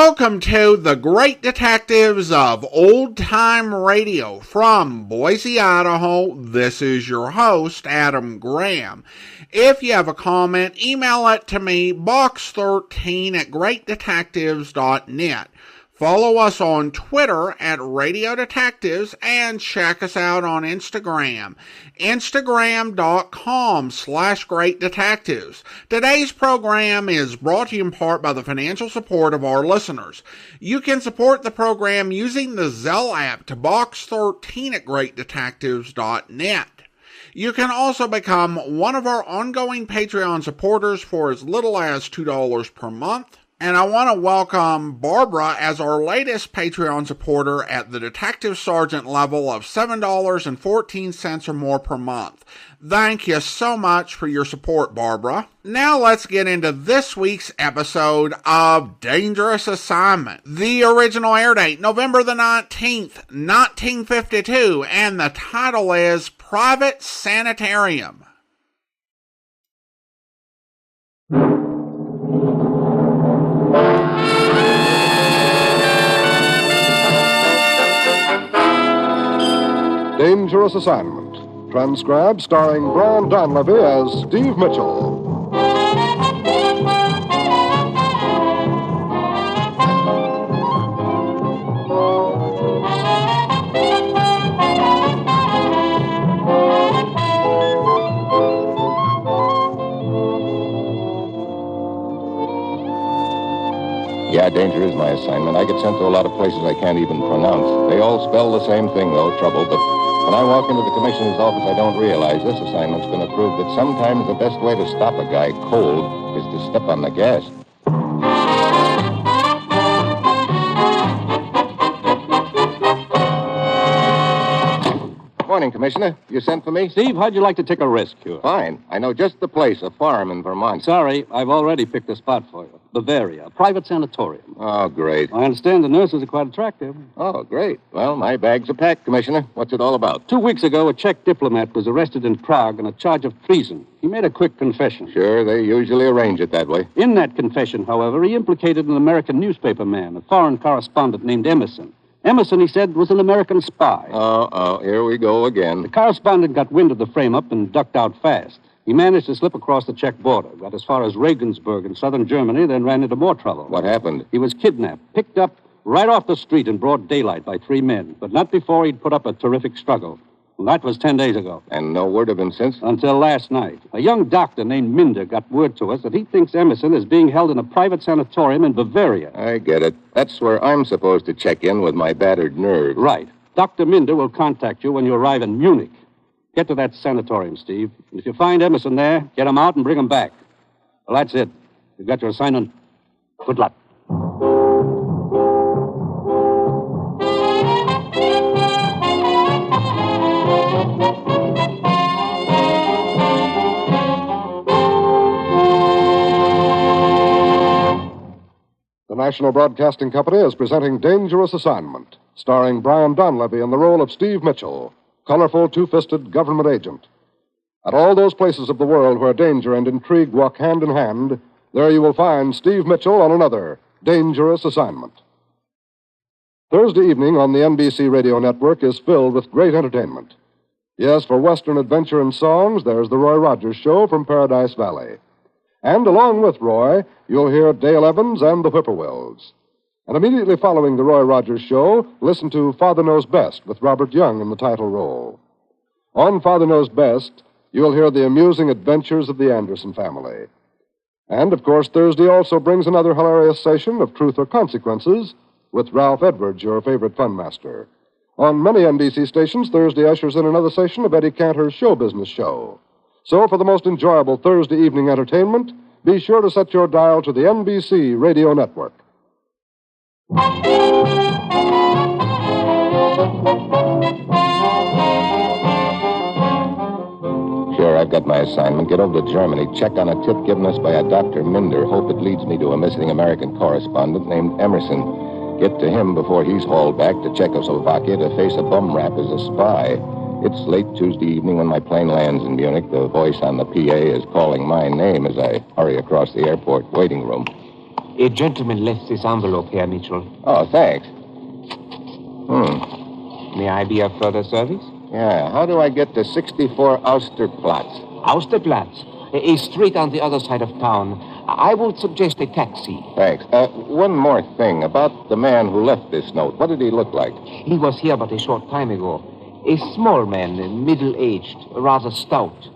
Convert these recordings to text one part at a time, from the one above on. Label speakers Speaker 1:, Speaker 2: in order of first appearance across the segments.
Speaker 1: Welcome to the Great Detectives of Old Time Radio. From Boise, Idaho, this is your host, Adam Graham. If you have a comment, email it to me, box13@greatdetectives.net. Follow us on Twitter at Radio Detectives and check us out on Instagram, Instagram.com/Great Detectives. Today's program is brought to you in part by the financial support of our listeners. You can support the program using the Zelle app to box13@greatdetectives.net. You can also become one of our ongoing Patreon supporters for as little as $2 per month. And I want to welcome Barbara as our latest Patreon supporter at the Detective Sergeant level of $7.14 or more per month. Thank you so much for your support, Barbara. Now let's get into this week's episode of Dangerous Assignment. The original air date, November the 19th, 1952, and the title is Private Sanitarium.
Speaker 2: Dangerous Assignment. Transcribed starring Donlevy as Steve Mitchell.
Speaker 3: Yeah, danger is my assignment. I get sent to a lot of places I can't even pronounce. They all spell the same thing, though, trouble. But when I walk into the commissioner's office, I don't realize this assignment's going to prove that sometimes the best way to stop a guy cold is to step on the gas. Morning, Commissioner. You sent for me?
Speaker 4: Steve, how'd you like to take a risk here?
Speaker 3: Fine. I know just the place, a farm in Vermont.
Speaker 4: Sorry, I've already picked a spot for you. Bavaria, a private sanatorium.
Speaker 3: Oh, great.
Speaker 4: I understand the nurses are quite attractive.
Speaker 3: Oh, great. Well, my bags are packed, Commissioner. What's it all about?
Speaker 4: 2 weeks ago, a Czech diplomat was arrested in Prague on a charge of treason. He made a quick confession.
Speaker 3: Sure, they usually arrange it that way.
Speaker 4: In that confession, however, he implicated an American newspaper man, a foreign correspondent named Emerson. Emerson, he said, was an American spy.
Speaker 3: Oh, here we go again.
Speaker 4: The correspondent got wind of the frame-up and ducked out fast. He managed to slip across the Czech border, got as far as Regensburg in southern Germany, then ran into more trouble.
Speaker 3: What happened?
Speaker 4: He was kidnapped, picked up right off the street in broad daylight by 3 men, but not before he'd put up a terrific struggle. And that was 10 days ago.
Speaker 3: And no word of him since?
Speaker 4: Until last night. A young doctor named Minder got word to us that he thinks Emerson is being held in a private sanatorium in Bavaria.
Speaker 3: I get it. That's where I'm supposed to check in with my battered nerve.
Speaker 4: Right. Dr. Minder will contact you when you arrive in Munich. Get to that sanatorium, Steve. And if you find Emerson there, get him out and bring him back. Well, that's it. You've got your assignment. Good luck.
Speaker 2: The National Broadcasting Company is presenting Dangerous Assignment, starring Donlevy in the role of Steve Mitchell, colorful, two-fisted government agent. At all those places of the world where danger and intrigue walk hand in hand, there you will find Steve Mitchell on another Dangerous Assignment. Thursday evening on the NBC radio network is filled with great entertainment. Yes, for Western adventure and songs, there's the Roy Rogers Show from Paradise Valley. And along with Roy, you'll hear Dale Evans and the Whippoorwills. And immediately following the Roy Rogers Show, listen to Father Knows Best with Robert Young in the title role. On Father Knows Best, you'll hear the amusing adventures of the Anderson family. And, of course, Thursday also brings another hilarious session of Truth or Consequences with Ralph Edwards, your favorite funmaster. On many NBC stations, Thursday ushers in another session of Eddie Cantor's Show Business Show. So, for the most enjoyable Thursday evening entertainment, be sure to set your dial to the NBC Radio Network.
Speaker 3: Sure, I've got my assignment. Get over to Germany, check on a tip given us by a Dr. Minder. Hope it leads me to a missing American correspondent named Emerson. Get to him before he's hauled back to Czechoslovakia to face a bum rap as a spy. It's late Tuesday evening when my plane lands in Munich. The voice on the PA is calling my name as I hurry across the airport waiting room.
Speaker 5: A gentleman left this envelope here, Mitchell.
Speaker 3: Oh, thanks.
Speaker 5: May I be of further service?
Speaker 3: Yeah, how do I get to 64 Austerplatz?
Speaker 5: Austerplatz, a street on the other side of town. I would suggest a taxi.
Speaker 3: Thanks. One more thing about the man who left this note. What did he look like?
Speaker 5: He was here but a short time ago. A small man, middle-aged, rather stout.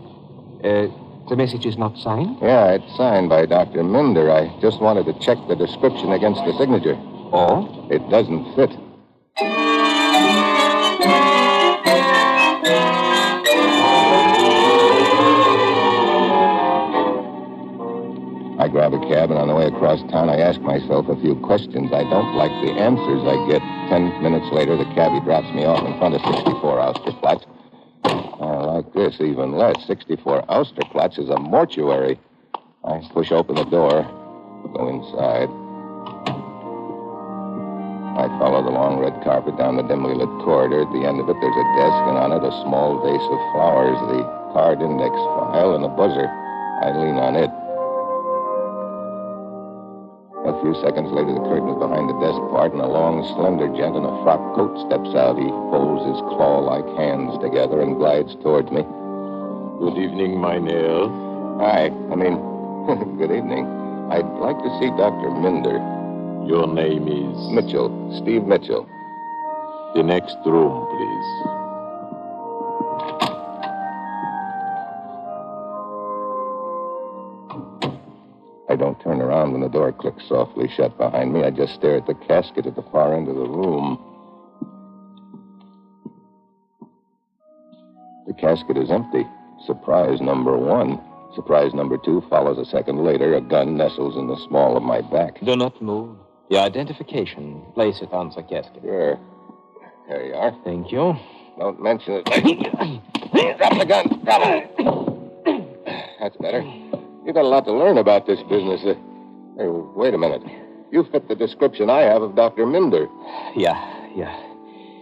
Speaker 5: The message is not signed?
Speaker 3: Yeah, it's signed by Dr. Minder. I just wanted to check the description against the signature.
Speaker 5: Oh?
Speaker 3: It doesn't fit. I grab a cab, and on the way across town, I ask myself a few questions. I don't like the answers I get. 10 minutes later, the cabbie drops me off in front of 64 Austerplatz. I like this even less. 64 Austerplatz is a mortuary. I push open the door, go inside. I follow the long red carpet down the dimly lit corridor. At the end of it, there's a desk, and on it, a small vase of flowers, the card index file, and a buzzer. I lean on it. A few seconds later, the curtain is behind the desk part, and a long, slender gent in a frock coat steps out. He folds his claw-like hands together and glides towards me.
Speaker 6: Good evening, Mynheer.
Speaker 3: Hi. Good evening. I'd like to see Dr. Minder.
Speaker 6: Your name is?
Speaker 3: Mitchell. Steve Mitchell.
Speaker 6: The next room, please.
Speaker 3: I don't turn around when the door clicks softly shut behind me. I just stare at the casket at the far end of the room. The casket is empty. Surprise number one. Surprise number two follows a second later. A gun nestles in the small of my back.
Speaker 5: Do not move. Your identification. Place it on the casket.
Speaker 3: Sure. There you are.
Speaker 5: Thank you.
Speaker 3: Don't mention it. Drop the gun. Drop it. That's better. You've got a lot to learn about this business. Hey, wait a minute. You fit the description I have of Dr. Minder.
Speaker 5: Yeah.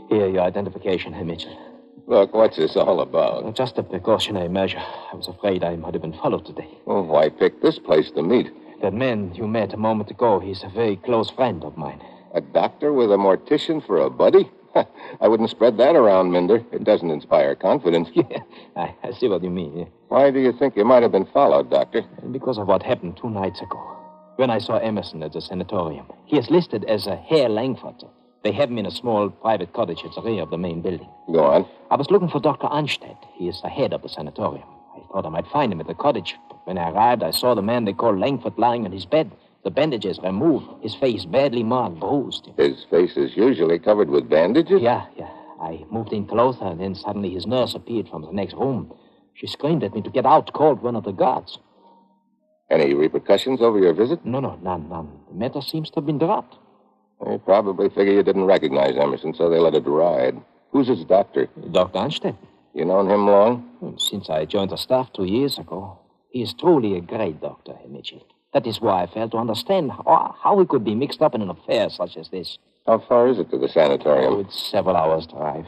Speaker 5: Here, your identification, Mitchell.
Speaker 3: Look, what's this all about?
Speaker 5: Just a precautionary measure. I was afraid I might have been followed today.
Speaker 3: Well, why pick this place to meet?
Speaker 5: That man you met a moment ago, he's a very close friend of mine.
Speaker 3: A doctor with a mortician for a buddy? I wouldn't spread that around, Minder. It doesn't inspire confidence.
Speaker 5: Yeah, I see what you mean. Yeah.
Speaker 3: Why do you think you might have been followed, Doctor?
Speaker 5: Because of what happened 2 nights ago. When I saw Emerson at the sanatorium. He is listed as a Herr Langford. They have him in a small private cottage at the rear of the main building.
Speaker 3: Go on.
Speaker 5: I was looking for Dr. Anstead. He is the head of the sanatorium. I thought I might find him at the cottage. But when I arrived, I saw the man they call Langford lying on his bed. The bandages removed. His face badly marked, bruised.
Speaker 3: His face is usually covered with bandages?
Speaker 5: Yeah. I moved in closer, and then suddenly his nurse appeared from the next room. She screamed at me to get out, called one of the guards.
Speaker 3: Any repercussions over your visit?
Speaker 5: No, none. The matter seems to have been dropped.
Speaker 3: They probably figure you didn't recognize Emerson, so they let it ride. Who's his doctor?
Speaker 5: Dr. Anstead.
Speaker 3: You known him long?
Speaker 5: Since I joined the staff 2 years ago. He is truly a great doctor, Mitchell. That is why I failed to understand how he could be mixed up in an affair such as this.
Speaker 3: How far is it to the sanatorium?
Speaker 5: It's several hours' drive.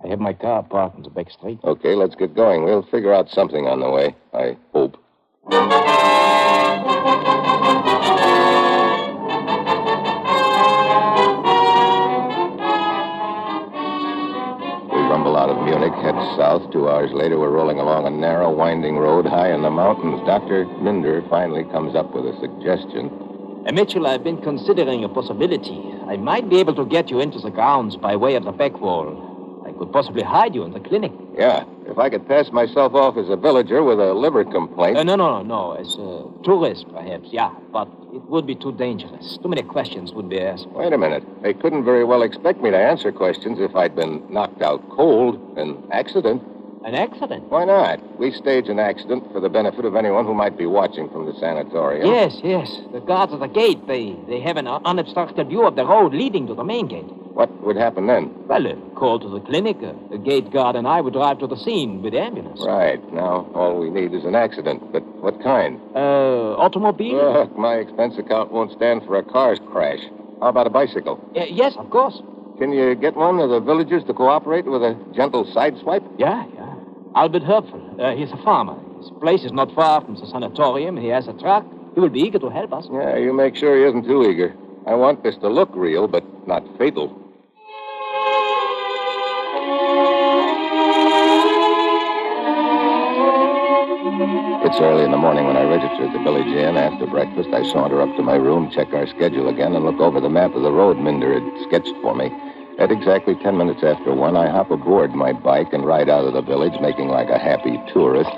Speaker 5: I have my car parked on the back street.
Speaker 3: Okay, let's get going. We'll figure out something on the way. I hope. Out of Munich, head south. 2 hours later, we're rolling along a narrow, winding road high in the mountains. Dr. Minder finally comes up with a suggestion.
Speaker 5: Mitchell, I've been considering a possibility. I might be able to get you into the grounds by way of the back wall. I could possibly hide you in the clinic.
Speaker 3: Yeah, if I could pass myself off as a villager with a liver complaint.
Speaker 5: No. As a tourist, perhaps, yeah. But it would be too dangerous. Too many questions would be asked.
Speaker 3: Wait a minute. They couldn't very well expect me to answer questions if I'd been knocked out cold. An accident.
Speaker 5: An accident?
Speaker 3: Why not? We stage an accident for the benefit of anyone who might be watching from the sanatorium.
Speaker 5: Yes. The guards at the gate, they have an unobstructed view of the road leading to the main gate.
Speaker 3: What would happen then?
Speaker 5: Well, a call to the clinic. The gate guard and I would drive to the scene with the ambulance.
Speaker 3: Right. Now, all we need is an accident. But what kind?
Speaker 5: Automobile?
Speaker 3: Look, my expense account won't stand for a car's crash. How about a bicycle?
Speaker 5: Yes, of course.
Speaker 3: Can you get one of the villagers to cooperate with a gentle sideswipe?
Speaker 5: Yeah. Albert Herpfel. He's a farmer. His place is not far from the sanatorium. He has a truck. He will be eager to help us.
Speaker 3: Yeah, you make sure he isn't too eager. I want this to look real, but not fatal. It's early in the morning when I register at the village inn. After breakfast, I saunter up to my room, check our schedule again, and look over the map of the road Minder had sketched for me. At exactly 10 minutes after 1, I hop aboard my bike and ride out of the village, making like a happy tourist.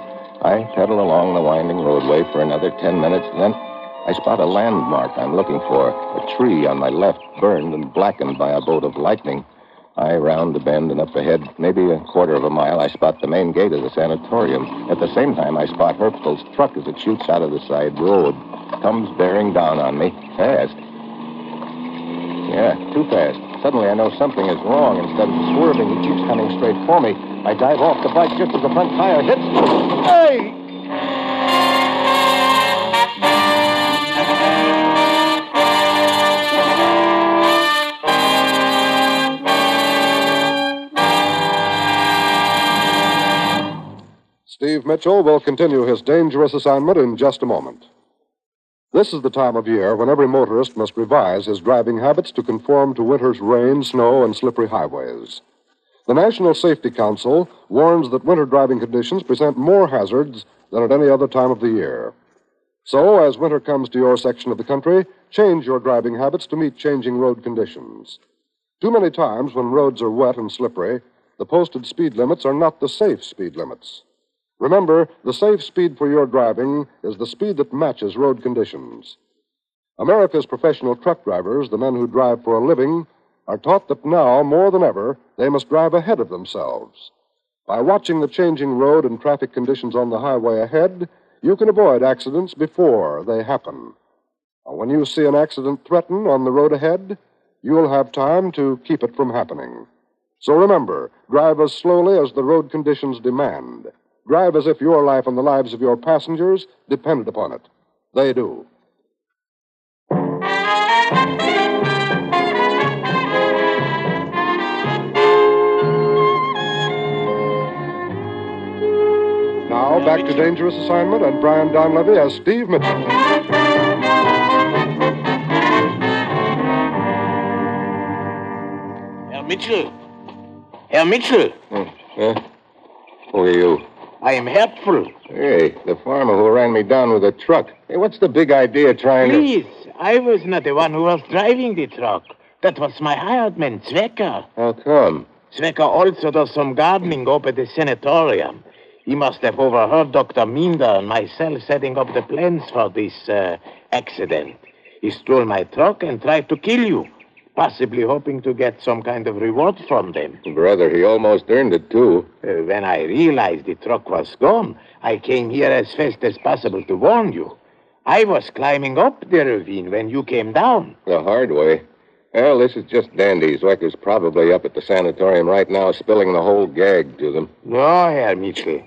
Speaker 3: I pedal along the winding roadway for another 10 minutes, and then I spot a landmark I'm looking for. A tree on my left, burned and blackened by a bolt of lightning. I round the bend, and up ahead, maybe a quarter of a mile, I spot the main gate of the sanatorium. At the same time, I spot Herpfel's truck as it shoots out of the side road. Comes bearing down on me. Fast. Yeah, too fast. Suddenly, I know something is wrong. Instead of swerving, he keeps coming straight for me. I dive off the bike just as the front tire hits. Hey!
Speaker 2: Steve Mitchell will continue his dangerous assignment in just a moment. This is the time of year when every motorist must revise his driving habits to conform to winter's rain, snow, and slippery highways. The National Safety Council warns that winter driving conditions present more hazards than at any other time of the year. So, as winter comes to your section of the country, change your driving habits to meet changing road conditions. Too many times when roads are wet and slippery, the posted speed limits are not the safe speed limits. Remember, the safe speed for your driving is the speed that matches road conditions. America's professional truck drivers, the men who drive for a living, are taught that now, more than ever, they must drive ahead of themselves. By watching the changing road and traffic conditions on the highway ahead, you can avoid accidents before they happen. When you see an accident threaten on the road ahead, you'll have time to keep it from happening. So remember, drive as slowly as the road conditions demand. Drive as if your life and the lives of your passengers depended upon it. They do. Now, back to Dangerous Assignment and Brian Donlevy as Steve Mitchell.
Speaker 7: Herr Mitchell. Herr Mitchell.
Speaker 3: Who are you?
Speaker 7: I am helpful.
Speaker 3: Hey, the farmer who ran me down with a truck. Hey, what's the big idea trying to...
Speaker 7: Please, I was not the one who was driving the truck. That was my hired man, Zwecker.
Speaker 3: How come?
Speaker 7: Zwecker also does some gardening up at the sanatorium. He must have overheard Dr. Minder and myself setting up the plans for this accident. He stole my truck and tried to kill you, possibly hoping to get some kind of reward from them.
Speaker 3: Brother, he almost earned it, too.
Speaker 7: When I realized the truck was gone, I came here as fast as possible to warn you. I was climbing up the ravine when you came down.
Speaker 3: The hard way. Well, this is just dandy. Zwecker's probably up at the sanatorium right now, spilling the whole gag to them.
Speaker 7: No, Herr Mitchell.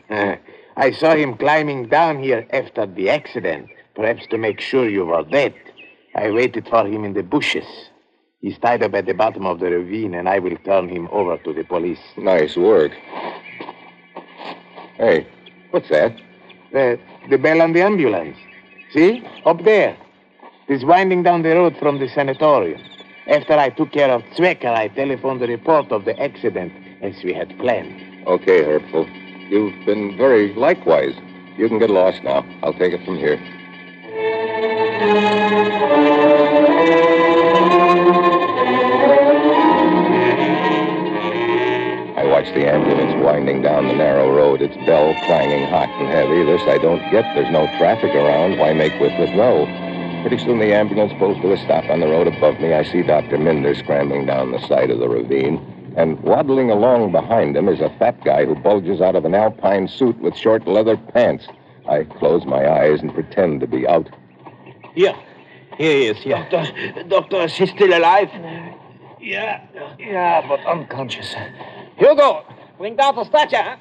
Speaker 7: I saw him climbing down here after the accident, perhaps to make sure you were dead. I waited for him in the bushes. He's tied up at the bottom of the ravine, and I will turn him over to the police.
Speaker 3: Nice work. Hey, what's that?
Speaker 7: The bell on the ambulance. See? Up there. It's winding down the road from the sanatorium. After I took care of Zwecker, I telephoned the report of the accident, as we had planned.
Speaker 3: Okay, Herpfel. You've been very likewise. You can get lost now. I'll take it from here. I watch the ambulance winding down the narrow road, its bell clanging hot and heavy. This I don't get. There's no traffic around. Why make with no? Pretty soon the ambulance pulls to a stop on the road above me. I see Dr. Minder scrambling down the side of the ravine. And waddling along behind him is a fat guy who bulges out of an alpine suit with short leather pants. I close my eyes and pretend to be out.
Speaker 5: Here he is, here.
Speaker 7: Doctor, is he still alive?
Speaker 5: Yeah, but unconscious. Hugo, bring down the stretcher, huh?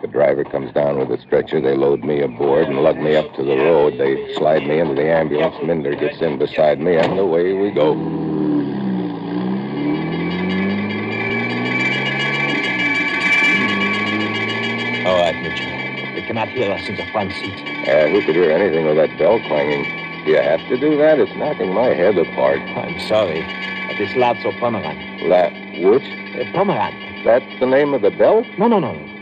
Speaker 3: The driver comes down with a stretcher. They load me aboard and lug me up to the road. They slide me into the ambulance. Minder gets in beside me, and away we go.
Speaker 5: All right, Mitchell. The cannot hear us in the front seat.
Speaker 3: Who could hear anything with that bell clanging? Do you have to do that? It's knocking my head apart.
Speaker 5: I'm sorry. But it's Lazzo Pomeran.
Speaker 3: Which?
Speaker 5: Pomeran.
Speaker 3: That's the name of the bell?
Speaker 5: No.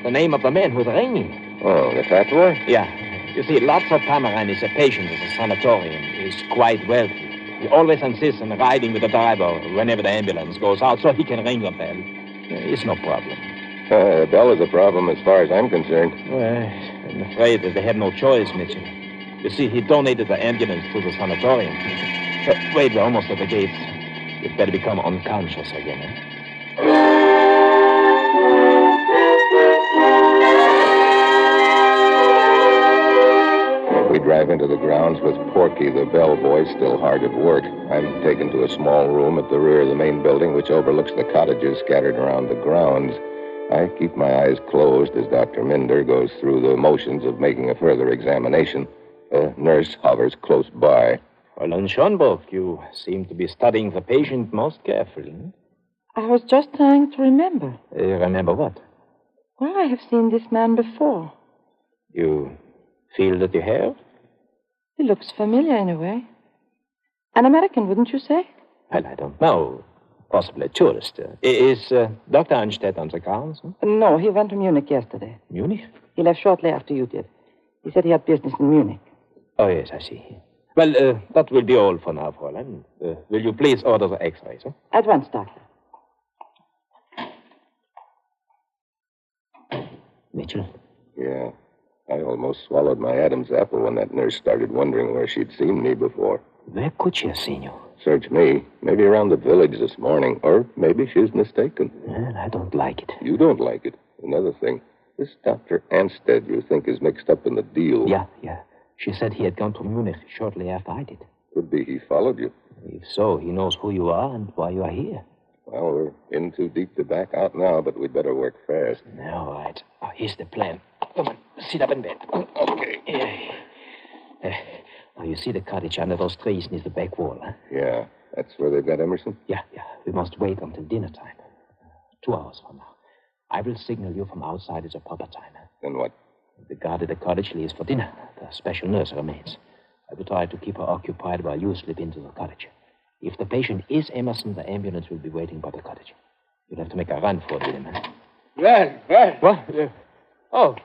Speaker 5: The name of the man who's ringing.
Speaker 3: Oh, the fat boy?
Speaker 5: Yeah. You see, Lazzo Pomeran is a patient at the sanatorium. He's quite wealthy. He always insists on riding with the driver whenever the ambulance goes out so he can ring the bell. It's no problem.
Speaker 3: The bell is a problem as far as I'm concerned.
Speaker 5: Well, I'm afraid that they have no choice, Mitchell. You see, he donated the ambulance to the sanatorium. Wait, we're almost at the gates. You'd better become unconscious again,
Speaker 3: We drive into the grounds with Porky, the bellboy, still hard at work. I'm taken to a small room at the rear of the main building, which overlooks the cottages scattered around the grounds. I keep my eyes closed as Dr. Minder goes through the motions of making a further examination. A nurse hovers close by.
Speaker 5: Fräulein Schönberg, you seem to be studying the patient most carefully.
Speaker 8: I was just trying to remember.
Speaker 5: Remember what?
Speaker 8: Well, I have seen this man before.
Speaker 5: You feel that you have?
Speaker 8: He looks familiar in a way. An American, wouldn't you say?
Speaker 5: Well, I don't know. Possibly a tourist. Is Dr. Anstedt on the grounds?
Speaker 8: No, he went to Munich yesterday.
Speaker 5: Munich?
Speaker 8: He left shortly after you did. He said he had business in Munich.
Speaker 5: Oh, yes, I see. Well, that will be all for now, Fräulein. Will you please order the x-rays?
Speaker 8: At once, Doctor.
Speaker 5: Mitchell?
Speaker 3: Yeah, I almost swallowed my Adam's apple when that nurse started wondering where she'd seen me before.
Speaker 5: Where could she have seen you?
Speaker 3: Search me. Maybe around the village this morning. Or maybe she's mistaken.
Speaker 5: Well, I don't like it.
Speaker 3: You don't like it. Another thing. This Dr. Anstead you think is mixed up in the deal.
Speaker 5: Yeah. She said he had gone to Munich shortly after I did.
Speaker 3: Could be he followed you.
Speaker 5: If so, he knows who you are and why you are here.
Speaker 3: Well, we're in too deep to back out now, but we'd better work fast.
Speaker 5: All right. Oh, here's the plan. Come on, sit up in bed.
Speaker 3: Okay.
Speaker 5: You see the cottage under those trees near the back wall, huh?
Speaker 3: Yeah, that's where they've got Emerson?
Speaker 5: Yeah. We must wait until dinner time. 2 hours from now. I will signal you from outside at the proper time.
Speaker 3: Then what?
Speaker 5: The guard at the cottage leaves for dinner. The special nurse remains. I will try to keep her occupied while you slip into the cottage. If the patient is Emerson, the ambulance will be waiting by the cottage. You'll have to make a run for it with him, huh?
Speaker 9: Well.
Speaker 5: What?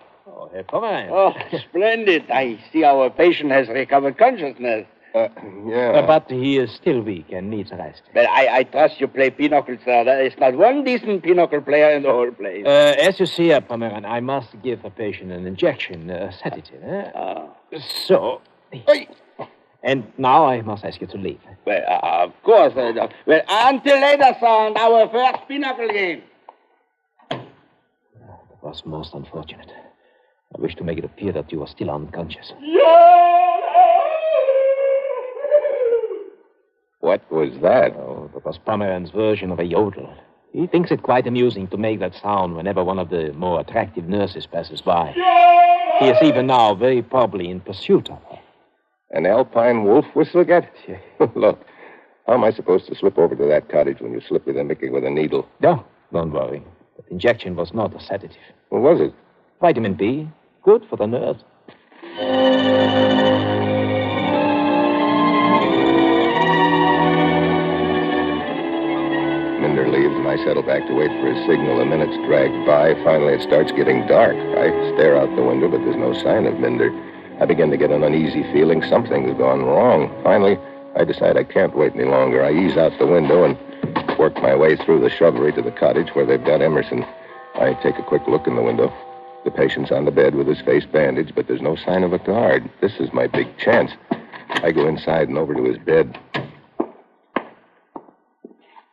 Speaker 5: Herr Pomeran.
Speaker 9: Oh, splendid. I see our patient has recovered consciousness.
Speaker 3: Yeah.
Speaker 5: But he is still weak and needs rest.
Speaker 9: Well, I trust you play pinochle, sir. There is not one decent pinochle player in the whole place.
Speaker 5: As you see, Herr Pomeran, I must give the patient an injection, a sedative. So... And now I must ask you to leave.
Speaker 9: Well, of course. Well, until later, son, our first pinochle game.
Speaker 5: That was most unfortunate. I wish to make it appear that you are still unconscious.
Speaker 3: What was that?
Speaker 5: Oh, that was Pomeran's version of a yodel. He thinks it quite amusing to make that sound whenever one of the more attractive nurses passes by. He is even now very probably in pursuit of her.
Speaker 3: An alpine wolf whistle again? Look, how am I supposed to slip over to that cottage when you slip me the Mickey with a needle?
Speaker 5: No, don't worry. The injection was not a sedative.
Speaker 3: What was it?
Speaker 5: Vitamin B. Good for the nerves.
Speaker 3: Minder leaves, and I settle back to wait for his signal. The minutes drag by. Finally, it starts getting dark. I stare out the window, but there's no sign of Minder. I begin to get an uneasy feeling something's gone wrong. Finally, I decide I can't wait any longer. I ease out the window and work my way through the shrubbery to the cottage where they've got Emerson. I take a quick look in the window. The patient's on the bed with his face bandaged, but there's no sign of a guard. This is my big chance. I go inside and over to his bed.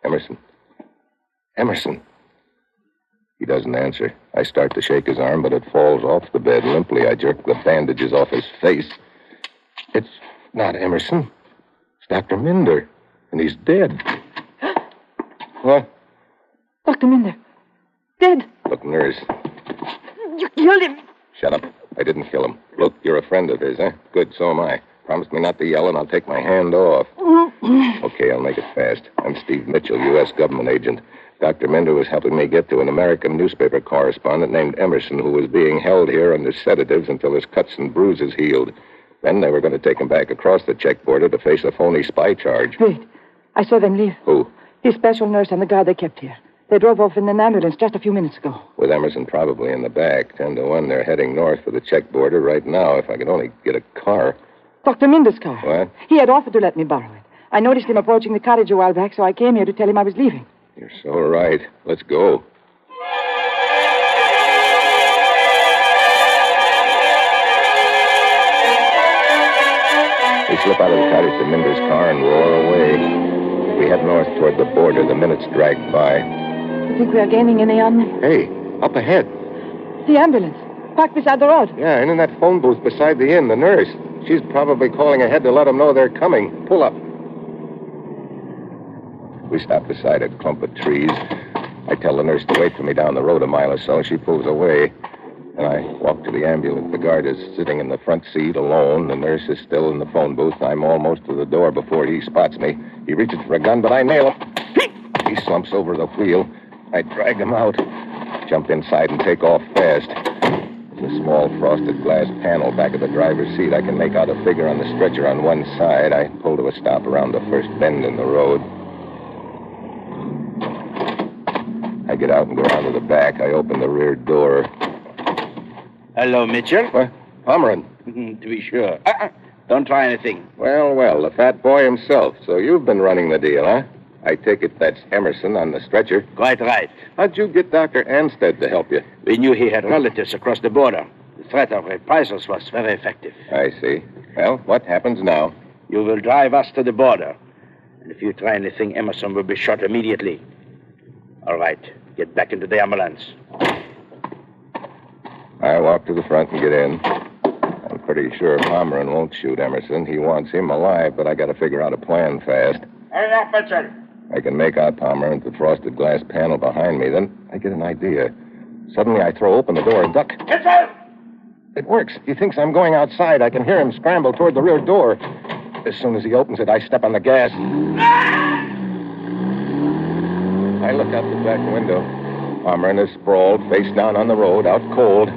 Speaker 3: Emerson. He doesn't answer. I start to shake his arm, but it falls off the bed limply. I jerk the bandages off his face. It's not Emerson. It's Dr. Minder, and he's dead. What?
Speaker 8: Dr. Minder. Dead.
Speaker 3: Look, nurse.
Speaker 8: You killed him.
Speaker 3: Shut up. I didn't kill him. Look, you're a friend of his, huh? Good, so am I. Promise me not to yell, and I'll take my hand off. Okay, I'll make it fast. I'm Steve Mitchell, U.S. government agent. Dr. Minder was helping me get to an American newspaper correspondent named Emerson who was being held here under sedatives until his cuts and bruises healed. Then they were going to take him back across the check border to face a phony spy charge.
Speaker 10: Wait. I saw them leave.
Speaker 3: Who?
Speaker 10: The special nurse and the guard they kept here. They drove off in an ambulance just a few minutes ago.
Speaker 3: With Emerson probably in the back. 10 to 1, they're heading north for the check border right now. If I could only get a car.
Speaker 10: Dr. Minder's car.
Speaker 3: What?
Speaker 10: He had offered to let me borrow it. I noticed him approaching the cottage a while back, so I came here to tell him I was leaving.
Speaker 3: You're so right. Let's go. We slip out of the cottage to Minder's car and roar away. We head north toward the border. The minutes drag by.
Speaker 10: You think we are gaining any on them?
Speaker 3: Hey, up ahead.
Speaker 10: The ambulance. Parked beside the road.
Speaker 3: Yeah, and in that phone booth beside the inn, the nurse. She's probably calling ahead to let them know they're coming. Pull up. We stop beside a clump of trees. I tell the nurse to wait for me down the road a mile or so. She pulls away. And I walk to the ambulance. The guard is sitting in the front seat alone. The nurse is still in the phone booth. I'm almost to the door before he spots me. He reaches for a gun, but I nail him. He slumps over the wheel. I drag him out, jump inside, and take off fast. There's a small frosted glass panel back of the driver's seat. I can make out a figure on the stretcher on one side. I pull to a stop around the first bend in the road. I get out and go around to the back. I open the rear door.
Speaker 9: Hello, Mitchell.
Speaker 3: What? Pomeran.
Speaker 9: To be sure. Don't try anything.
Speaker 3: Well, the fat boy himself. So you've been running the deal, huh? I take it that's Emerson on the stretcher.
Speaker 9: Quite right.
Speaker 3: How'd you get Dr. Anstead to help you?
Speaker 9: We knew he had relatives across the border. The threat of reprisals was very effective.
Speaker 3: I see. Well, what happens now?
Speaker 9: You will drive us to the border. And if you try anything, Emerson will be shot immediately. All right. Get back into the ambulance.
Speaker 3: I walk to the front and get in. I'm pretty sure Pomeran won't shoot Emerson. He wants him alive, but I got to figure out a plan fast.
Speaker 9: Hurry up, Mitchell.
Speaker 3: I can make out Pomeran at the frosted glass panel behind me. Then I get an idea. Suddenly I throw open the door and duck.
Speaker 9: Mitchell!
Speaker 3: It works. He thinks I'm going outside. I can hear him scramble toward the rear door. As soon as he opens it, I step on the gas. I look out the back window. Pomeran is sprawled, face down on the road, out cold.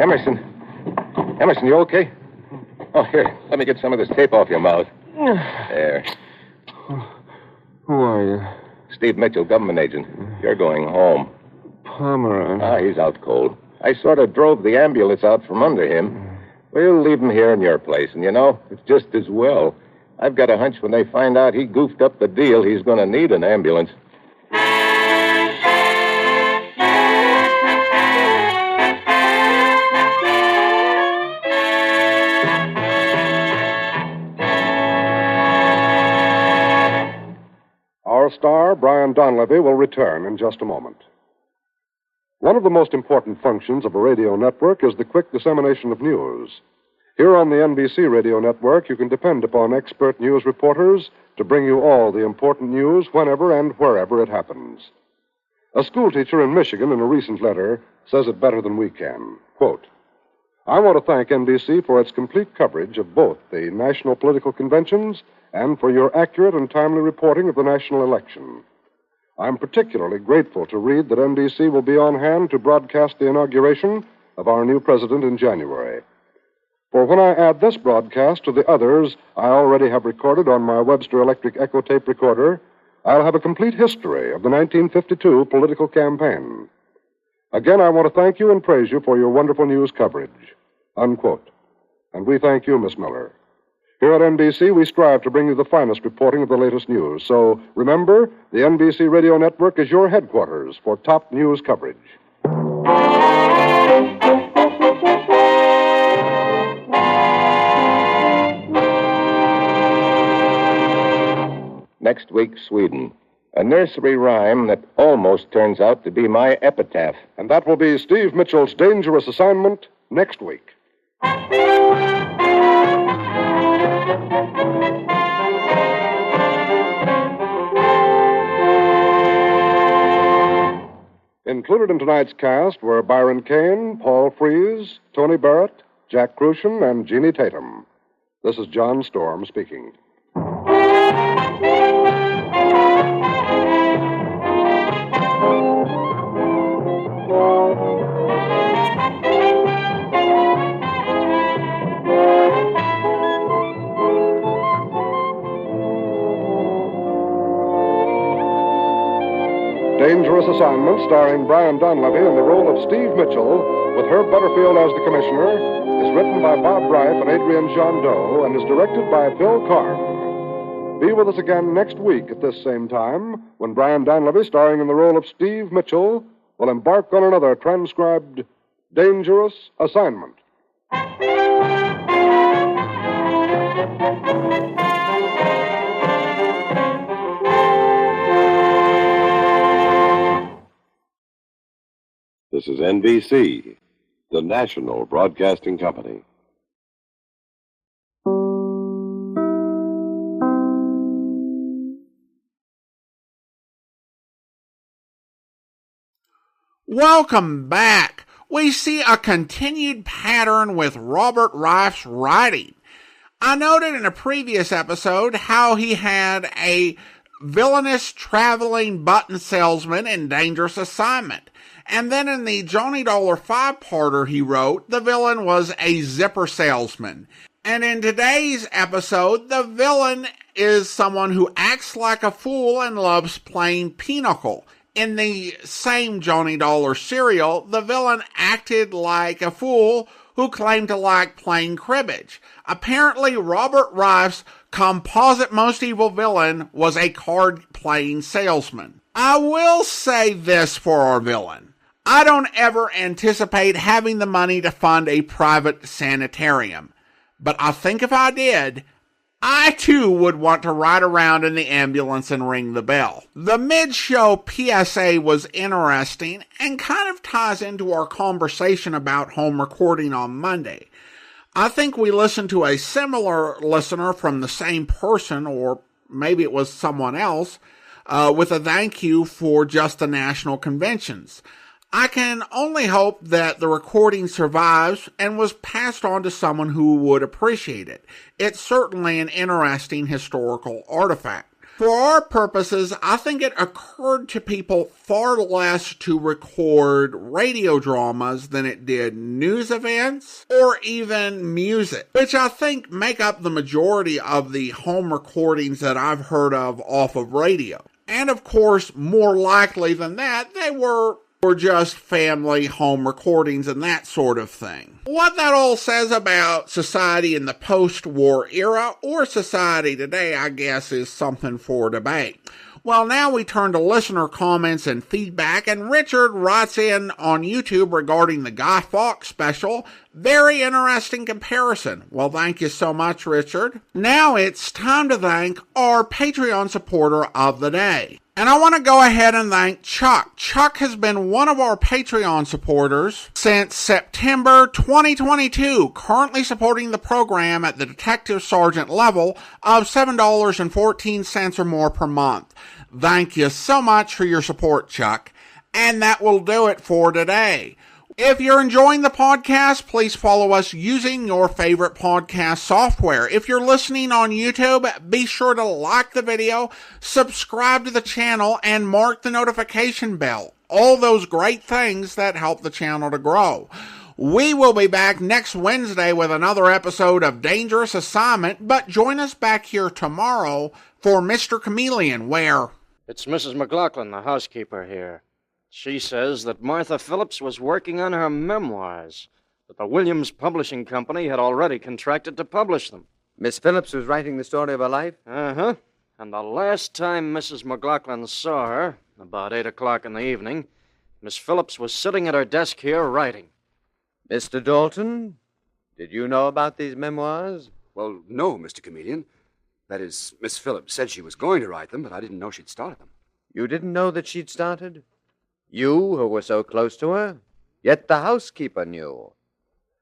Speaker 3: Emerson, you okay? Oh, here, let me get some of this tape off your mouth. There.
Speaker 11: Who are you?
Speaker 3: Steve Mitchell, government agent. You're going home.
Speaker 11: Pomeran.
Speaker 3: He's out cold. I sort of drove the ambulance out from under him. We'll leave him here in your place, and it's just as well. I've got a hunch when they find out he goofed up the deal, he's going to need an ambulance.
Speaker 2: Our star, Brian Donlevy, will return in just a moment. One of the most important functions of a radio network is the quick dissemination of news. Here on the NBC radio network, you can depend upon expert news reporters to bring you all the important news whenever and wherever it happens. A schoolteacher in Michigan, in a recent letter, says it better than we can. Quote, I want to thank NBC for its complete coverage of both the national political conventions and for your accurate and timely reporting of the national election. I'm particularly grateful to read that NBC will be on hand to broadcast the inauguration of our new president in January. For when I add this broadcast to the others I already have recorded on my Webster Electric Echo tape recorder, I'll have a complete history of the 1952 political campaign. Again, I want to thank you and praise you for your wonderful news coverage. Unquote. And we thank you, Miss Miller. Here at NBC, we strive to bring you the finest reporting of the latest news. So, remember, the NBC Radio Network is your headquarters for top news coverage.
Speaker 3: Next week, Sweden. A nursery rhyme that almost turns out to be my epitaph.
Speaker 2: And that will be Steve Mitchell's dangerous assignment next week. Included in tonight's cast were Byron Kane, Paul Frees, Tony Barrett, Jack Kruschen, and Jeanne Tatum. This is John Storm speaking. Dangerous Assignment, starring Brian Donlevy in the role of Steve Mitchell, with Herb Butterfield as the commissioner, is written by Bob Reif and Adrian Jondeau and is directed by Phil Karn. Be with us again next week at this same time when Brian Donlevy, starring in the role of Steve Mitchell, will embark on another transcribed Dangerous Assignment.
Speaker 12: This is NBC, the National Broadcasting Company.
Speaker 1: Welcome back. We see a continued pattern with Robert Reif's writing. I noted in a previous episode how he had a villainous traveling button salesman in Dangerous Assignment. And then in the Johnny Dollar 5-parter he wrote, the villain was a zipper salesman. And in today's episode, the villain is someone who acts like a fool and loves playing pinochle. In the same Johnny Dollar serial, the villain acted like a fool who claimed to like playing cribbage. Apparently, Robert Reif's composite most evil villain was a card-playing salesman. I will say this for our villain. I don't ever anticipate having the money to fund a private sanitarium. But I think if I did, I too would want to ride around in the ambulance and ring the bell. The mid-show PSA was interesting and kind of ties into our conversation about home recording on Monday. I think we listened to a similar listener from the same person, or maybe it was someone else, with a thank you for just the national conventions. I can only hope that the recording survives and was passed on to someone who would appreciate it. It's certainly an interesting historical artifact. For our purposes, I think it occurred to people far less to record radio dramas than it did news events or even music, which I think make up the majority of the home recordings that I've heard of off of radio. And of course, more likely than that, they were just family home recordings and that sort of thing. What that all says about society in the post-war era or society today, I guess, is something for debate. Well, now we turn to listener comments and feedback, and Richard writes in on YouTube regarding the Guy Fawkes special. Very interesting comparison. Well, thank you so much, Richard. Now it's time to thank our Patreon supporter of the day. And I want to go ahead and thank Chuck. Chuck has been one of our Patreon supporters since September 2022, currently supporting the program at the Detective Sergeant level of $7.14 or more per month. Thank you so much for your support, Chuck. And that will do it for today. If you're enjoying the podcast, please follow us using your favorite podcast software. If you're listening on YouTube, be sure to like the video, subscribe to the channel, and mark the notification bell. All those great things that help the channel to grow. We will be back next Wednesday with another episode of Dangerous Assignment, but join us back here tomorrow for Mr. Chameleon, where...
Speaker 13: It's Mrs. McLaughlin, the housekeeper here. She says that Martha Phillips was working on her memoirs, but the Williams Publishing Company had already contracted to publish them.
Speaker 14: Miss Phillips was writing the story of her life?
Speaker 13: Uh-huh. And the last time Mrs. McLaughlin saw her, about 8 o'clock in the evening, Miss Phillips was sitting at her desk here writing.
Speaker 14: Mr. Dalton, did you know about these memoirs?
Speaker 15: Well, no, Mr. Chameleon. That is, Miss Phillips said she was going to write them, but I didn't know she'd started them.
Speaker 14: You didn't know that she'd started? You, who were so close to her? Yet the housekeeper knew.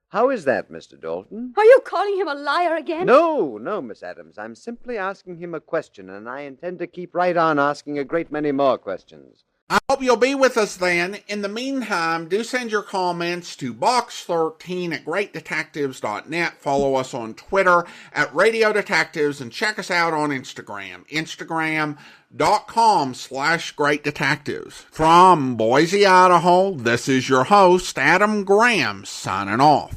Speaker 14: How is that, Mr. Dalton?
Speaker 16: Are you calling him a liar again?
Speaker 14: No, Miss Adams. I'm simply asking him a question, and I intend to keep right on asking a great many more questions.
Speaker 1: I hope you'll be with us then. In the meantime, do send your comments to box13@greatdetectives.net. Follow us on Twitter @Radio Detectives and check us out on Instagram. Instagram.com/Great Detectives. From Boise, Idaho, this is your host, Adam Graham, signing off.